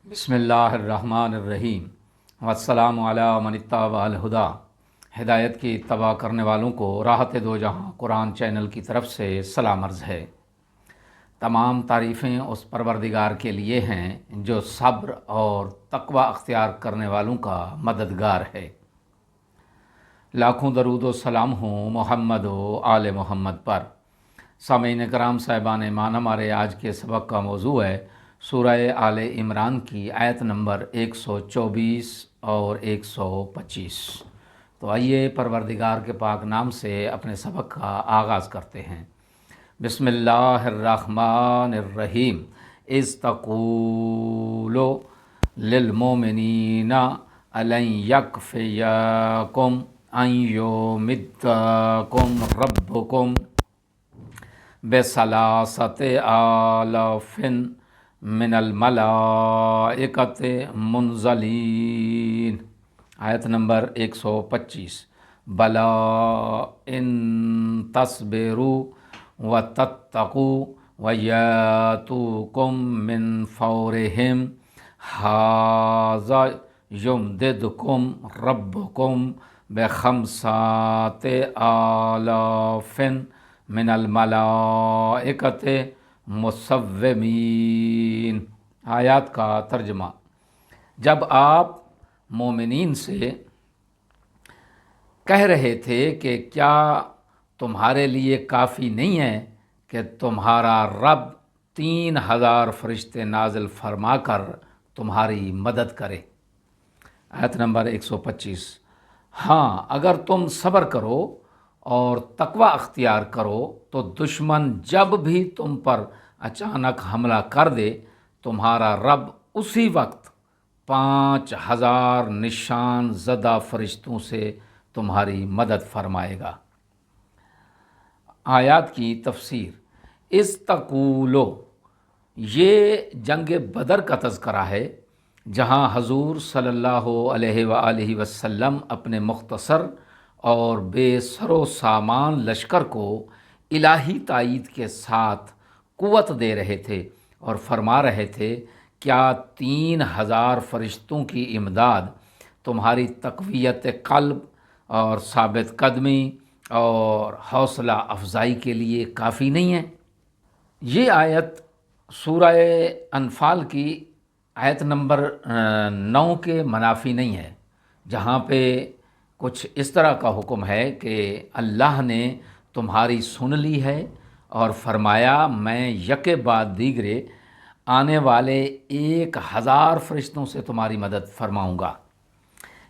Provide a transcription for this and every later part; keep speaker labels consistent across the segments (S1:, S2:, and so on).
S1: बिस्मिल्लाहिर्रहमानिर्रहीम वस्सलामु अला मन इत्तबअल हुदा। हिदायत की इत्तबा करने वालों को राहत दो जहां कुरान चैनल की तरफ से सलाम अर्ज़ है। तमाम तारीफ़ें उस परवरदिगार के लिए हैं जो सब्र और तक़वा अख्तियार करने वालों का मददगार है। लाखों दरूद व सलाम हों मोहम्मद व आले मोहम्मद पर। सामीन कराम साहिबान ईमान, हमारे आज के सबक का मौजू है सूरह आले इमरान की आयत नंबर 124 और 125। तो आइए परवरदिगार के पाक नाम से अपने सबक का आगाज़ करते हैं। बिस्मिल्लाहिर्रहमानिर्रहीम। इस्तक़ूलो लिलमोमिनीना अलन यकफ़ियकुम अन युमिद्दकुम रब्बुकुम बेसलासते आलाफिन मिनल मलाइकते मुनज़लीन। आयत नंबर 125। बला इन तस्बिरु व तत्तक़ू व यातूकुम मिन फ़ौरिहिम हाज़ा युमदिदकुम रब्बुकुम बेखमसाते आलाफिन मिनल मलाइकते मुसव्विमीन। आयत का तर्जमा। जब आप मोमिनीन से कह रहे थे कि क्या तुम्हारे लिए काफ़ी नहीं है कि तुम्हारा रब 3000 फरिश्ते नाजिल फरमा कर तुम्हारी मदद करे। आयत नंबर 125। हाँ, अगर तुम सब्र करो और तकवा अख्तियार करो तो दुश्मन जब भी तुम पर अचानक हमला कर दे, तुम्हारा रब उसी वक्त 5000 निशान ज़दा फरिश्तों से तुम्हारी मदद फरमाएगा। आयत की तफसीर। इस्तक़ूलो, ये जंग बदर का तज़करा है जहाँ हजूर सल्लल्लाहु अलैहि वसल्लम अपने मुख्तसर और बेसरो सामान लश्कर को इलाही तायीद के साथ कुव्वत दे रहे थे और फरमा रहे थे, क्या 3000 फरिश्तों की इमदाद तुम्हारी तक़वियत क़ल्ब और साबित कदमी और हौसला अफजाई के लिए काफ़ी नहीं है। ये आयत सूरह अनफाल की आयत नंबर 9 के मनाफी नहीं है, जहाँ पे कुछ इस तरह का हुक्म है कि अल्लाह ने तुम्हारी सुन ली है और फरमाया मैं यके बाद दीगरे आने वाले 1000 फरिश्तों से तुम्हारी मदद फरमाऊँगा।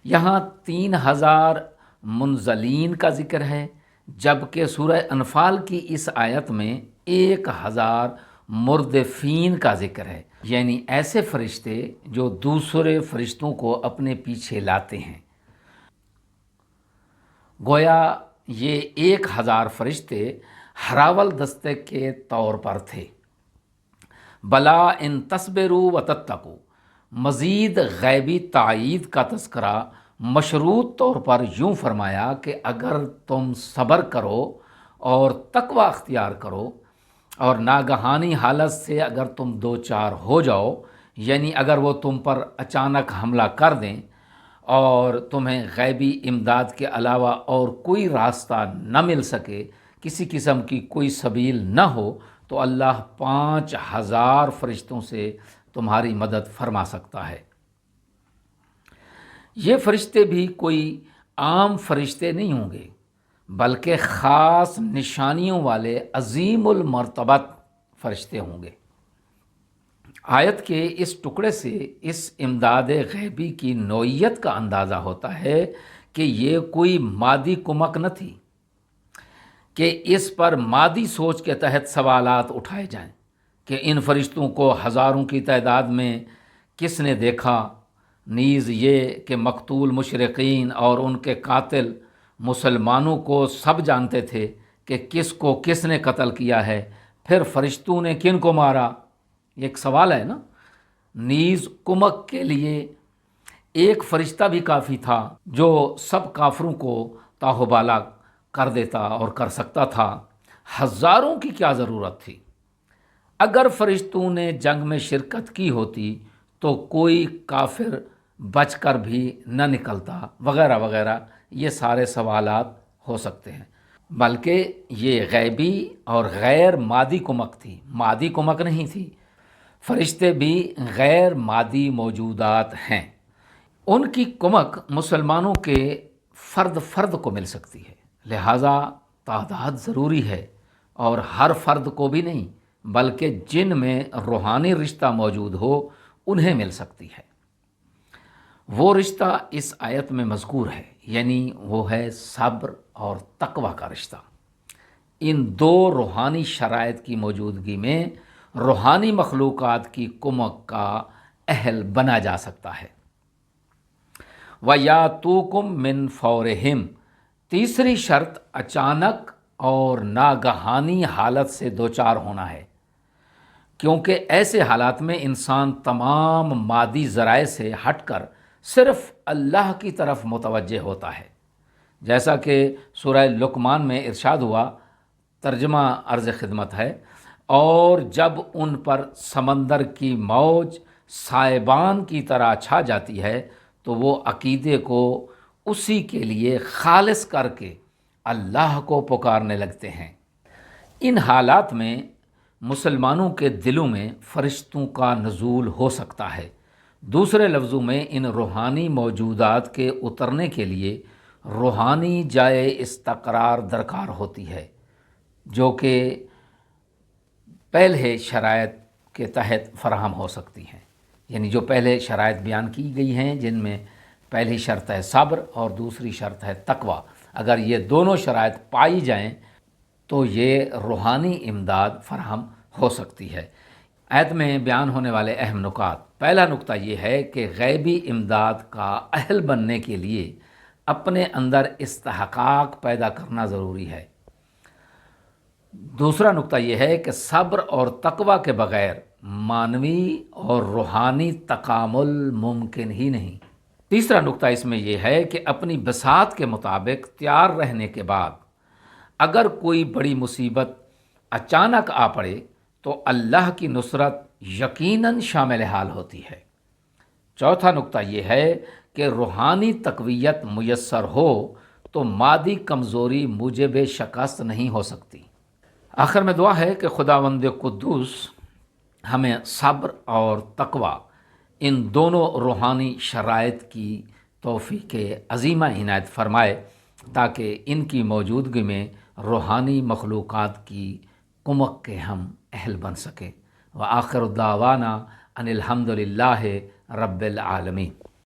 S1: यहाँ 3000 मुनज़लीन का ज़िक्र है, जबकि सूरह अनफाल की इस आयत में 1000 मुर्दफ़ीन का ज़िक्र है, यानी ऐसे फ़रिश्ते जो दूसरे फ़रिश्तों को अपने पीछे लाते हैं। गोया ये 1000 फरिश्ते हरावल दस्ते के तौर पर थे। बला इन तस्बिरु व तत्तकू, मज़ीद गैबी तायीद का तज़करा मशरूत तौर पर यूँ फरमाया कि अगर तुम सब्र करो और तकवा अख्तियार करो और नागहानी हालत से अगर तुम दो चार हो जाओ, यानी अगर वो तुम पर अचानक हमला कर दें और तुम्हें गैबी इमदाद के अलावा और कोई रास्ता न मिल सके, किसी किस्म की कोई सबील न हो, तो अल्लाह 5000 फरिश्तों से तुम्हारी मदद फरमा सकता है। ये फरिश्ते भी कोई आम फरिश्ते नहीं होंगे, बल्कि ख़ास निशानियों वाले अज़ीमुल मर्तबत फरिश्ते होंगे। आयत के इस टुकड़े से इस इमदाद गैबी की नौइयत का अंदाज़ा होता है कि ये कोई मादी कुमक न थी कि इस पर मादी सोच के तहत सवालात उठाए जाएं कि इन फरिश्तों को हज़ारों की तादाद में किसने देखा, नीज़ ये कि मकतूल मुशरिकीन और उनके कातिल मुसलमानों को सब जानते थे कि किसको किसने कत्ल किया है, फिर फरिश्तों ने किन को मारा। एक सवाल है ना। नीज़ कुमक के लिए एक फरिश्ता भी काफ़ी था जो सब काफरों को ताहुबाला कर देता और कर सकता था। हज़ारों की क्या ज़रूरत थी। अगर फरिश्तों ने जंग में शिरकत की होती تو کوئی کافر بچ کر بھی نہ نکلتا، وغیرہ وغیرہ، یہ سارے سوالات ہو سکتے ہیں۔ بلکہ یہ غیبی اور غیر مادی کمک تھی، مادی کمک نہیں تھی۔ فرشتے بھی غیر مادی موجودات ہیں، ان کی کمک مسلمانوں کے فرد فرد کو مل سکتی ہے، لہٰذا تعداد ضروری ہے، اور ہر فرد کو بھی نہیں بلکہ جن میں روحانی رشتہ موجود ہو انہیں مل سکتی ہے۔ وہ رشتہ اس آیت میں مذکور ہے، یعنی وہ ہے صبر اور تقوی کا رشتہ۔ ان دو روحانی شرائط کی موجودگی میں روحانی مخلوقات کی کمک کا اہل بنا جا سکتا ہے۔ وَيَأْتُوكُم مِّن فَوْرِهِمْ، تیسری شرط اچانک اور ناگہانی حالت سے دوچار ہونا ہے، کیونکہ ایسے حالات میں انسان تمام مادی ذرائع سے ہٹ کر صرف اللہ کی طرف متوجہ ہوتا ہے، جیسا کہ سورہ لقمان میں ارشاد ہوا، ترجمہ عرض خدمت ہے، اور جب ان پر سمندر کی موج سائبان کی طرح چھا جاتی ہے تو وہ عقیدے کو اسی کے لیے خالص کر کے اللہ کو پکارنے لگتے ہیں۔ ان حالات میں مسلمانوں کے دلوں میں فرشتوں کا نزول ہو سکتا ہے۔ دوسرے لفظوں میں ان روحانی موجودات کے اترنے کے لیے روحانی جائے استقرار درکار ہوتی ہے، جو کہ پہلے شرائط کے تحت فراہم ہو سکتی ہیں، یعنی جو پہلے شرائط بیان کی گئی ہیں، جن میں پہلی شرط ہے صبر اور دوسری شرط ہے تقوی۔ اگر یہ دونوں شرائط پائی جائیں تو یہ روحانی امداد فراہم ہو سکتی ہے۔ آیت میں بیان ہونے والے اہم نکات، پہلا نکتہ یہ ہے کہ غیبی امداد کا اہل بننے کے لیے اپنے اندر استحقاق پیدا کرنا ضروری ہے۔ دوسرا نکتہ یہ ہے کہ صبر اور تقوی کے بغیر معنوی اور روحانی تکامل ممکن ہی نہیں۔ تیسرا نکتہ اس میں یہ ہے کہ اپنی بساط کے مطابق تیار رہنے کے بعد اگر کوئی بڑی مصیبت اچانک آ پڑے تو اللہ کی نصرت یقیناً شامل حال ہوتی ہے۔ چوتھا نکتہ یہ ہے کہ روحانی تقویت میسر ہو تو مادی کمزوری موجب شکست نہیں ہو سکتی۔ آخر میں دعا ہے کہ خداوند قدوس ہمیں صبر اور تقوی، ان دونوں روحانی شرائط کی توفیق عظیمہ عنایت فرمائے تاکہ ان کی موجودگی میں روحانی مخلوقات کی کمک کے ہم اہل بن سکیں۔ وآخر دعوانا ان الحمد للہ رب العالمین۔